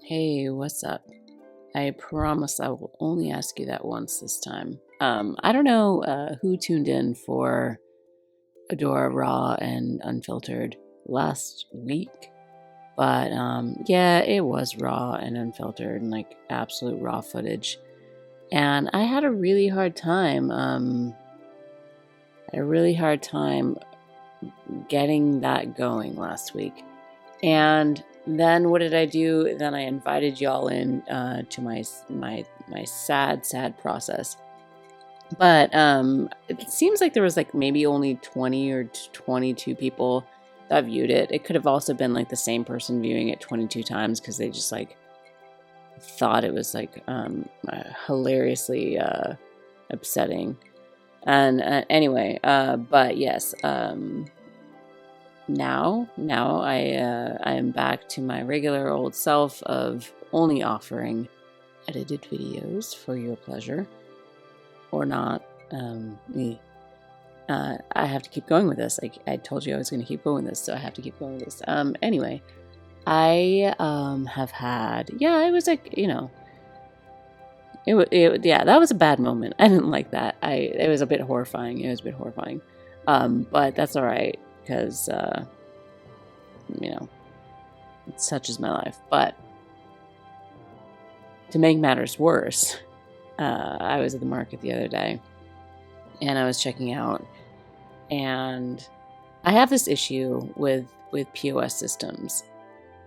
Hey, what's up? I promise I will only ask you that once this time. I don't know who tuned in for Adora Raw and Unfiltered last week, but yeah, it was raw and unfiltered and like absolute raw footage. And I had a really hard time, getting that going last week. And then what did I do? Then I invited y'all in to my sad process. But it seems like there was like maybe only 20 or 22 people that viewed it. It could have also been like the same person viewing it 22 times because they just like thought it was like hilariously upsetting. And anyway, but yes, now I am back to my regular old self of only offering edited videos for your pleasure or not. I have to keep going with this. Like I told you I was going to keep going with this, so I have to keep going with this. Anyway, I have had, it was like, that was a bad moment. I didn't like that. It was a bit horrifying. But that's all right because such is my life. But to make matters worse, I was at the market the other day and I was checking out, and I have this issue with POS systems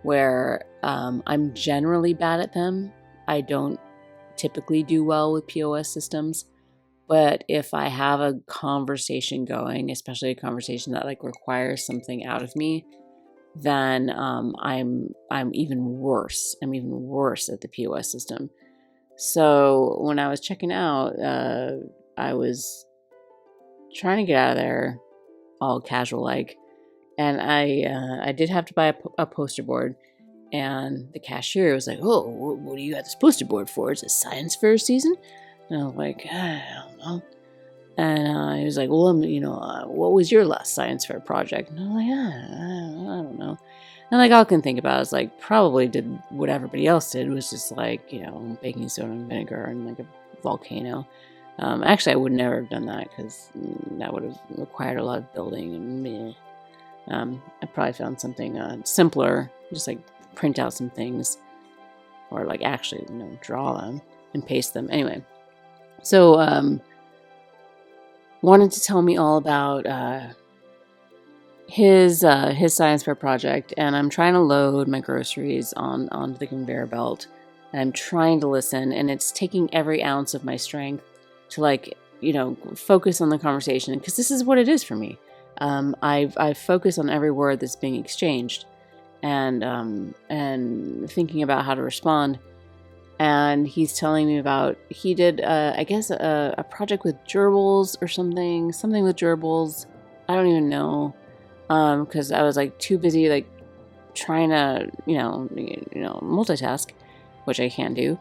where I'm generally bad at them. I don't typically do well with POS systems, but if I have a conversation going, especially a conversation that like requires something out of me, then I'm even worse. I'm even worse at the POS system. So when I was checking out, I was trying to get out of there, all casual like, and I did have to buy a poster board. And the cashier was like, "Oh, what do you got this poster board for? Is it science fair season?" And I was like, "I don't know." And he was like, "Well, what was your last science fair project?" And I was like, I don't know. And like all I can think about is like probably did what everybody else did, was just like, baking soda and vinegar and like a volcano. Actually, I would never have done that because that would have required a lot of building and meh. I probably found something simpler, just like print out some things or like actually draw them and paste them. Anyway, so wanted to tell me all about his science fair project, and I'm trying to load my groceries onto the conveyor belt, and I'm trying to listen, and it's taking every ounce of my strength to like focus on the conversation, because this is what it is for me. I focus on every word that's being exchanged, and thinking about how to respond. And he's telling me about, he did I guess a project with gerbils or something with gerbils. I don't even know, because I was like too busy like trying to multitask, which I can do.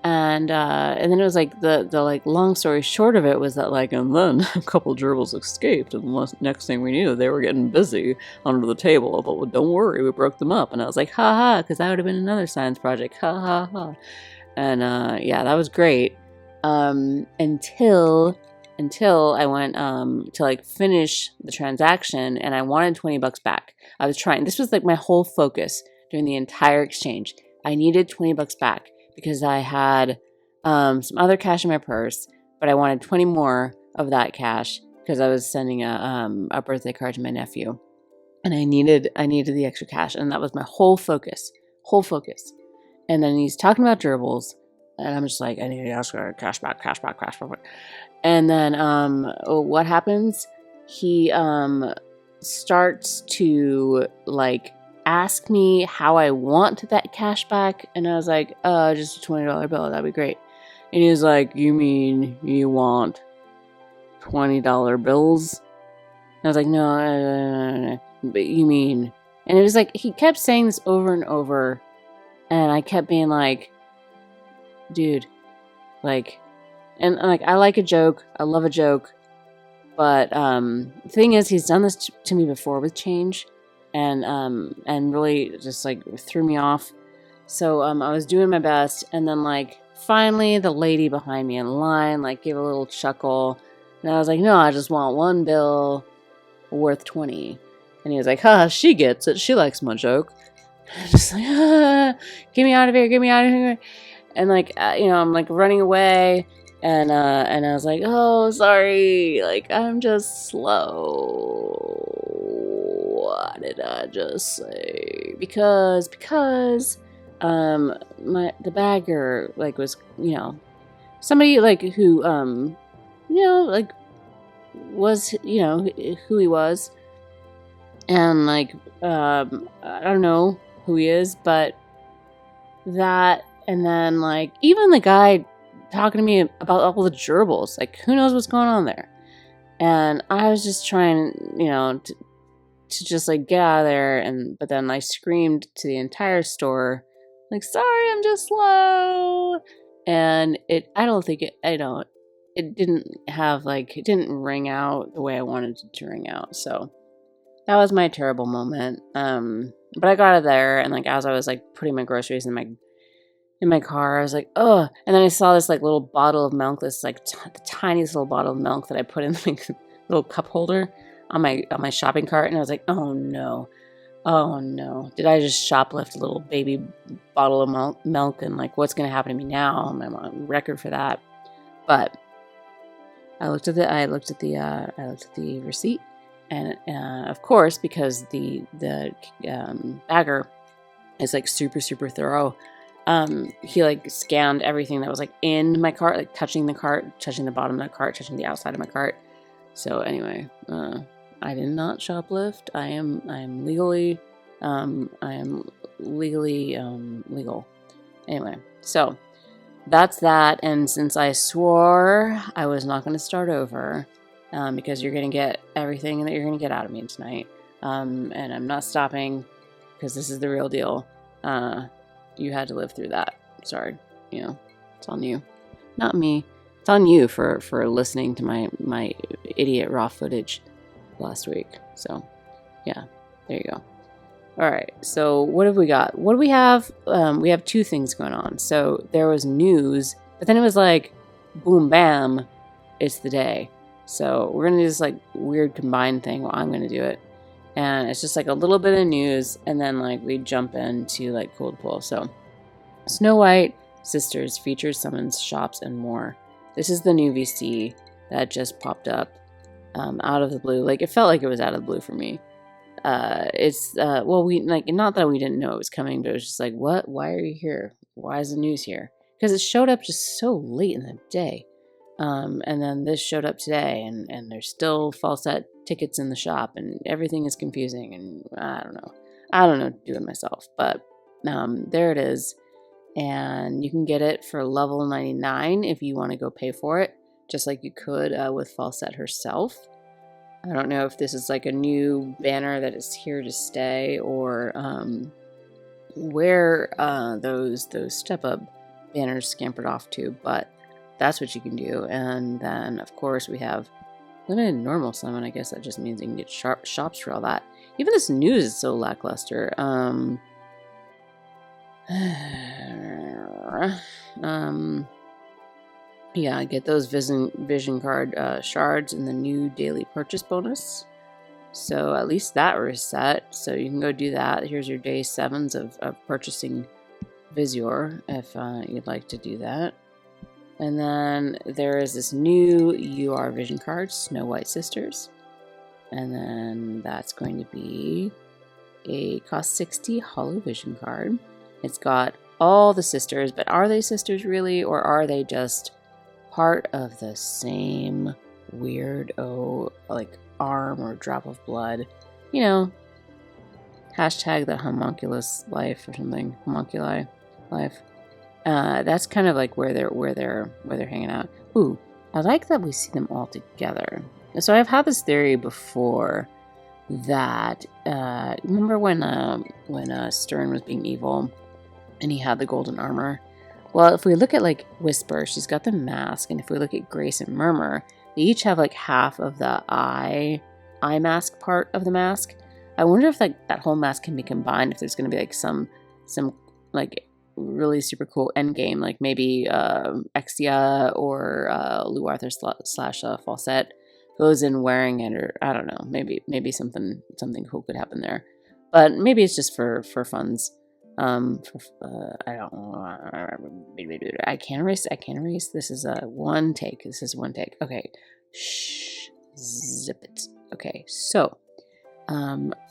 And then it was like the like long story short of it was that like, and then a couple gerbils escaped, and the next thing we knew they were getting busy under the table, but don't worry, we broke them up. And I was like, ha ha, because that would have been another science project, ha ha ha. And that was great, until I went to like finish the transaction, and I wanted $20 back. I was trying, this was like my whole focus during the entire exchange. I needed $20 back because I had some other cash in my purse, but I wanted 20 more of that cash because I was sending a birthday card to my nephew, and I needed the extra cash, and that was my whole focus. And then he's talking about gerbils, and I'm just like, I need to ask her cash back. And then what happens? He starts to like ask me how I want that cash back, and I was like, just a $20 bill, that'd be great. And he was like, you mean you want $20 bills? And I was like, no, but you mean, and it was like, he kept saying this over and over, and I kept being like, dude, like, and like, I like a joke, I love a joke, but the thing is, he's done this to me before with change, and really just like threw me off. So I was doing my best, and then like finally the lady behind me in line like gave a little chuckle, and I was like, no, I just want one bill worth 20. And he was like, huh, she gets it. She likes my joke. I'm just like, get me out of here, get me out of here. And like, I'm like running away, and I was like, oh, sorry, like I'm just slow. What did I just say? Because the bagger like was, somebody like who like was, who he was, and like I don't know who he is, but that, and then like even the guy talking to me about all the gerbils, like who knows what's going on there. And I was just trying, to just like get out of there, but then I screamed to the entire store, like, sorry, I'm just slow. And it didn't ring out the way I wanted it to ring out. So that was my terrible moment. But I got out of there, and like as I was like putting my groceries in my car, I was like, oh. And then I saw this like little bottle of milk, this like the tiniest little bottle of milk that I put in like little cup holder on my shopping cart, and I was like, oh no, did I just shoplift a little baby bottle of milk, and like what's gonna happen to me now? I'm on record for that. But I looked at the receipt, and of course, because the bagger is like super super thorough, he like scanned everything that was like in my cart, like touching the cart, touching the bottom of the cart, touching the outside of my cart. So anyway, I did not shoplift. I am legally legal. Anyway, so that's that. And since I swore I was not going to start over, because you're going to get everything that you're going to get out of me tonight, and I'm not stopping because this is the real deal. You had to live through that. Sorry, it's on you, not me. It's on you for listening to my idiot raw footage last week. So, yeah, there you go. All right, so what have we got? What do we have? We have two things going on. So there was news, but then it was like, boom, bam, it's the day. So we're going to do this like weird combined thing. Well, I'm going to do it. And it's just like a little bit of news, and then like we jump into like cold pull. So Snow White Sisters features summons shops and more. This is the new VC that just popped up out of the blue. Like it felt like it was out of the blue for me. We like, not that we didn't know it was coming, but it was just like, what? Why are you here? Why is the news here? Because it showed up just so late in the day. And then this showed up today, and there's still false set tickets in the shop, and everything is confusing, and I don't know what to do with myself, but there it is. And you can get it for level 99 if you want to go pay for it, just like you could with Falsette herself. I don't know if this is like a new banner that is here to stay, or where those step-up banners scampered off to, but that's what you can do. And then, of course, we have limited normal summon. I guess that just means you can get shops for all that. Even this news is so lackluster. Yeah, get those vision card shards in the new daily purchase bonus. So at least that reset. So you can go do that. Here's your day 7s of purchasing Visior if you'd like to do that. And then there is this new UR vision card, Snow White Sisters. And then that's going to be a cost 60 holo vision card. It's got all the sisters, but are they sisters really, or are they just part of the same weirdo like arm or drop of blood? Hashtag the homunculus life or something. Homunculi life. That's kind of like where they're hanging out. Ooh, I like that we see them all together. So I've had this theory before that remember when Stern was being evil and he had the golden armor? Well, if we look at like Whisper, she's got the mask, and if we look at Grace and Murmur, they each have like half of the eye mask part of the mask. I wonder if like that whole mask can be combined, if there's going to be like some like really super cool end game, like maybe Exia or Lou Arthur slash Falsette goes in wearing it, or I don't know, maybe something cool could happen there, but maybe it's just for funds. I don't know. I can't erase. This is one take. Okay. Shh. Zip it. Okay. So,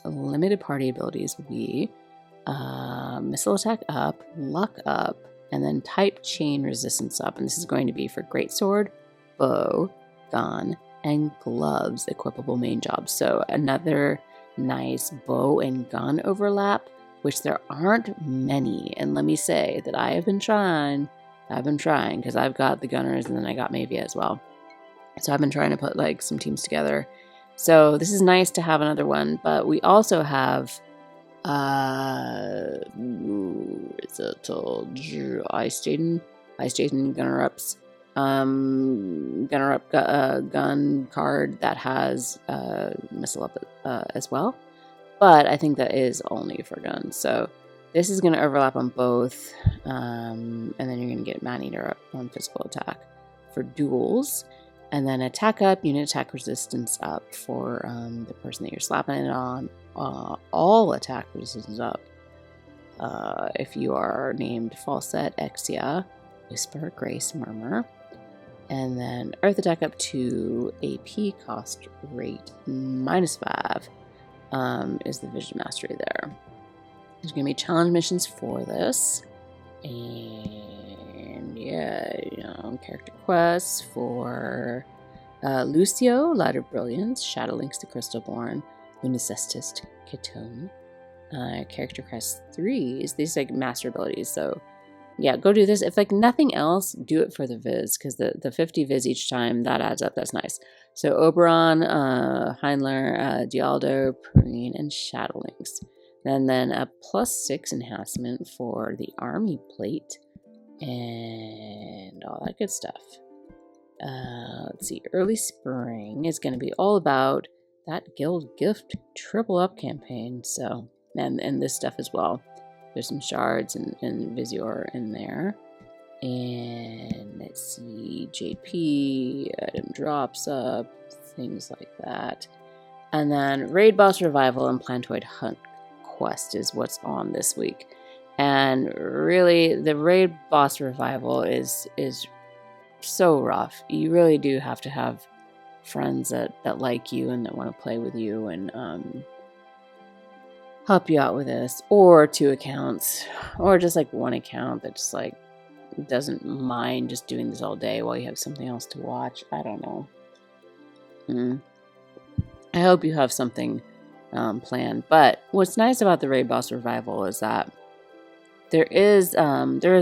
limited party abilities will be missile attack up, luck up, and then type chain resistance up. And this is going to be for greatsword, bow, gun, and gloves equipable main jobs. So another nice bow and gun overlap, which there aren't many. And let me say that I've been trying because I've got the gunners and then I got Mavia as well. So I've been trying to put like some teams together. So this is nice to have another one, but we also have it's a Ice Jaden Gunner Ups. Gunner Up gun card that has missile up as well. But I think that is only for guns. So this is going to overlap on both. And then you're going to get Man-Eater up on physical attack for duels. And then attack up, unit attack resistance up for the person that you're slapping it on. All attack resistance up. If you are named Falsette, Exia, Whisper, Grace, Murmur. And then Earth attack up to AP cost rate -5 is the Vision Mastery there. There's going to be challenge missions for this. And yeah, character quests for Lucio, Light of Brilliance, Shadow Links to Crystalborn, Lunicestus to Ketone. Character quest 3 is these like master abilities, so yeah, go do this. If like nothing else, do it for the viz, because the 50 viz each time, that adds up. That's nice. So Oberon, Heinler, Dialdo, Perrine, and Shadow Links. And then a +6 enhancement for the army plate and all that good stuff. Let's see, early spring is going to be all about that guild gift triple up campaign. So, and this stuff as well. There's some shards and Visior in there. And let's see, JP, item drops up, things like that. And then Raid Boss Revival and Plantoid Hunt Quest is what's on this week. And really, the Raid Boss Revival is so rough. You really do have to have friends that like you and that want to play with you and help you out with this, or 2 accounts, or just like 1 account that just like doesn't mind just doing this all day while you have something else to watch. I don't know. I hope you have something planned. But what's nice about the Raid Boss Revival is that there is a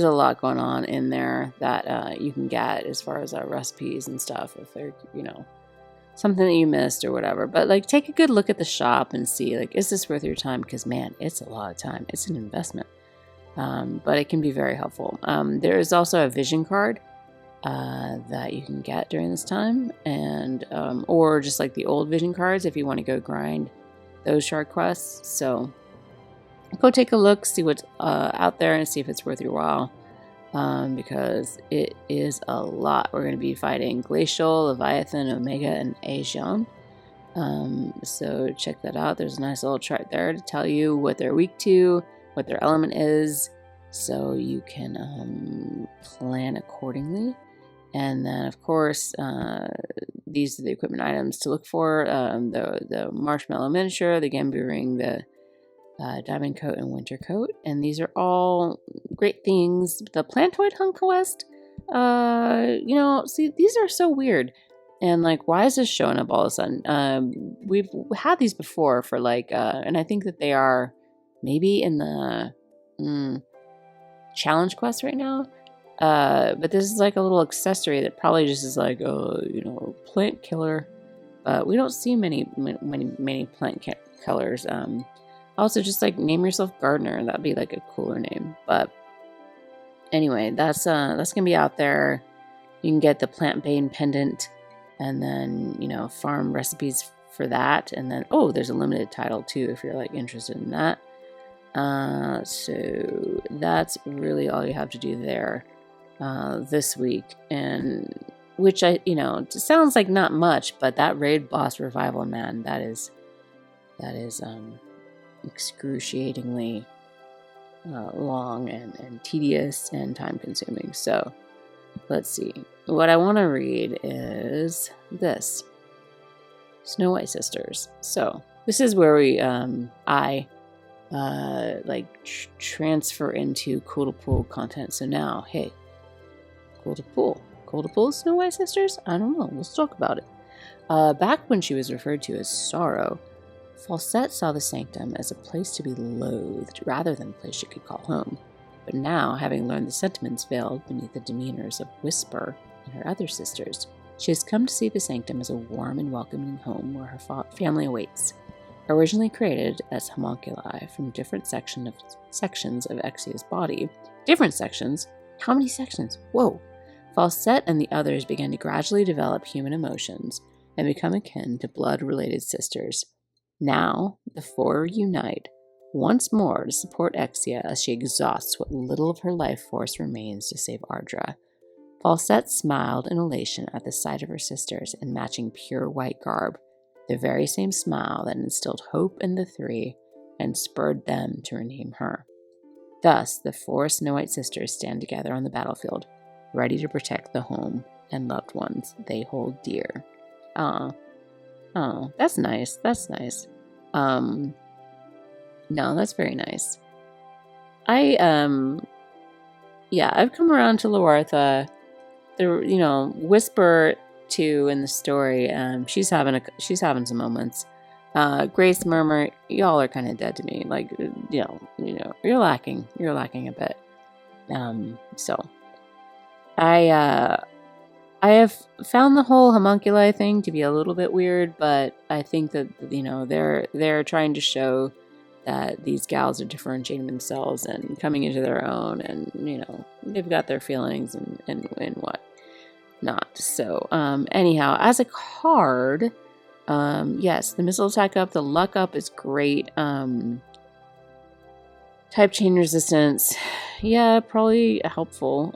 lot going on in there that you can get as far as recipes and stuff if they're something that you missed or whatever. But like, take a good look at the shop and see like, is this worth your time? Because man, it's a lot of time. It's an investment, but it can be very helpful. There is also a vision card that you can get during this time, and or just like the old vision cards if you want to go grind those shard quests. So go take a look, see what's out there, and see if it's worth your while. Because it is a lot. We're going to be fighting Glacial, Leviathan, Omega, and Aegon. So check that out. There's a nice little chart there to tell you what they're weak to, what their element is, so you can plan accordingly. And then, of course, these are the equipment items to look for. The Marshmallow Miniature, the Gambu Ring, the Diamond Coat and Winter Coat, and these are all great things. The Plantoid Hunt Quest, see, these are so weird, and like, why is this showing up all of a sudden? We've had these before for like, and I think that they are maybe in the challenge quest right now. But this is like a little accessory that probably just is like, plant killer. But we don't see many plant killers. Also, just like name yourself Gardener. That'd be like a cooler name. But anyway, that's gonna be out there. You can get the Plant Bane pendant, and then farm recipes for that. And then there's a limited title too if you're like interested in that. So that's really all you have to do there this week. And which it sounds like not much, but that raid boss revival, man, that is excruciatingly long and tedious and time consuming. So let's see. What I want to read is this. Snow White Sisters. So this is where I transfer into Cool to Pool content. So now, hey, Cool to Pool Snow White Sisters? I don't know. Let's talk about it. Back when she was referred to as Sorrow, Falsette saw the sanctum as a place to be loathed rather than a place she could call home. But now, having learned the sentiments veiled beneath the demeanors of Whisper and her other sisters, she has come to see the sanctum as a warm and welcoming home where her family awaits. Originally created as homunculi from different sections of Exia's body. Different sections? How many sections? Whoa! Falsette and the others began to gradually develop human emotions and become akin to blood-related sisters. Now, the four unite once more to support Exia as she exhausts what little of her life force remains to save Ardra. Falsette smiled in elation at the sight of her sisters in matching pure white garb, the very same smile that instilled hope in the three and spurred them to rename her. Thus, the four Snow White sisters stand together on the battlefield, ready to protect the home and loved ones they hold dear. Oh, that's nice. That's nice. No, that's very nice. I've come around to Loartha. Whisper too in the story. She's having some moments. Grace Murmur, y'all are kind of dead to me. Like, you're lacking a bit. So I have found the whole homunculi thing to be a little bit weird, but I think that they're trying to show that these gals are differentiating themselves and coming into their own, and they've got their feelings and what not. So anyhow, as a card, yes, the missile attack up, the luck up is great. Type chain resistance, yeah, probably helpful.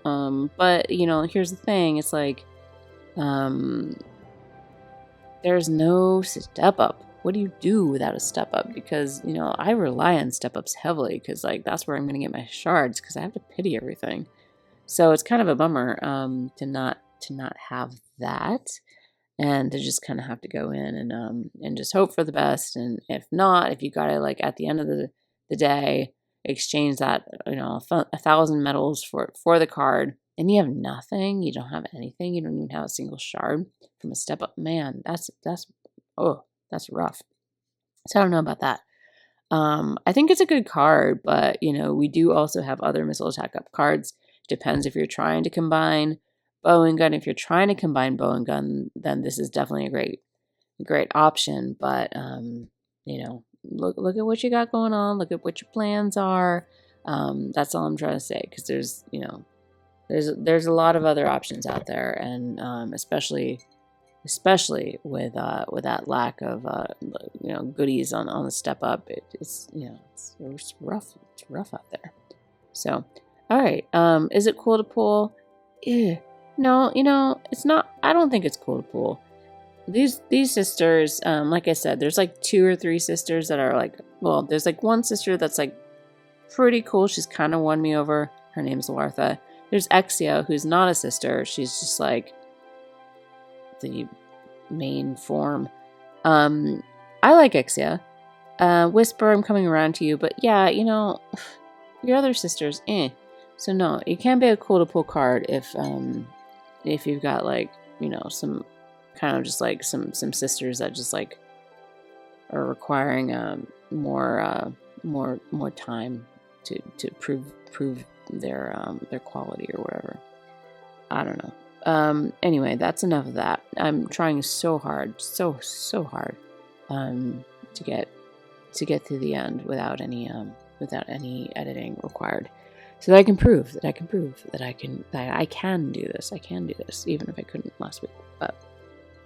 But here's the thing: it's like, there's no step up. What do you do without a step up? Because I rely on step ups heavily because that's where I'm gonna get my shards because I have to pity everything. So it's kind of a bummer to not have that, and to just kind of have to go in and just hope for the best. And if not, if you gotta at the end of the day exchange that 1,000 medals for the card, and you have nothing, you don't have anything, you don't even have a single shard from a step up, man, that's rough. So I don't know about that. I think it's a good card, but we do also have other missile attack up cards. Depends if you're trying to combine bow and gun. If you're trying to combine bow and gun, then this is definitely a great option. But look at what you got going on. Look at what your plans are. That's all I'm trying to say, because there's a lot of other options out there, and especially with that lack of goodies on the step up. It's rough. It's rough out there. So, all right. Is it cool to pull? No, it's not. I don't think it's cool to pull. These sisters, like I said, there's 2 or 3 sisters that are there's one sister that's pretty cool. She's kind of won me over. Her name's Loartha. There's Exia, who's not a sister. She's just the main form. I like Exia. Whisper, I'm coming around to you, but yeah, your other sisters, So no, you can't be a cool to pull card if you've got some kind of just some sisters that just are requiring more time to prove their quality or whatever. I don't know. Anyway, that's enough of that. I'm trying so hard to get to the end without any editing required, so that I can prove that I can do this. I can do this, even if I couldn't last week. But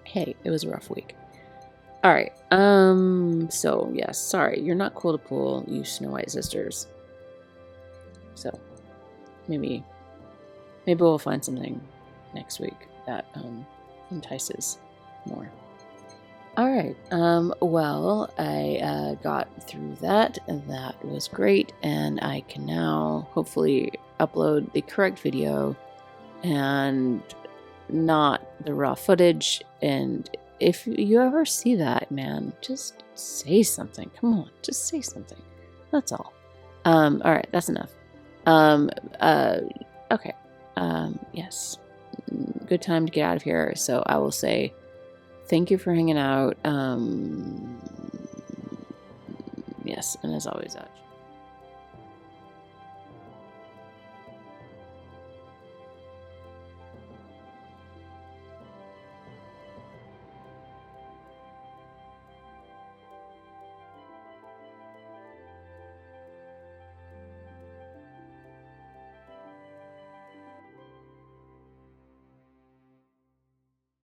hey, it was a rough week. All right. So yes, sorry, you're not cool to pull, you Snow White sisters. So maybe we'll find something next week that entices more. All right. Well, I got through that, and that was great, and I can now hopefully upload the correct video and not the raw footage. And if you ever see that, man, just say something. Come on, just say something. That's all. All right, that's enough. Okay. Yes. Good time to get out of here. So I will say thank you for hanging out. Yes, and as always,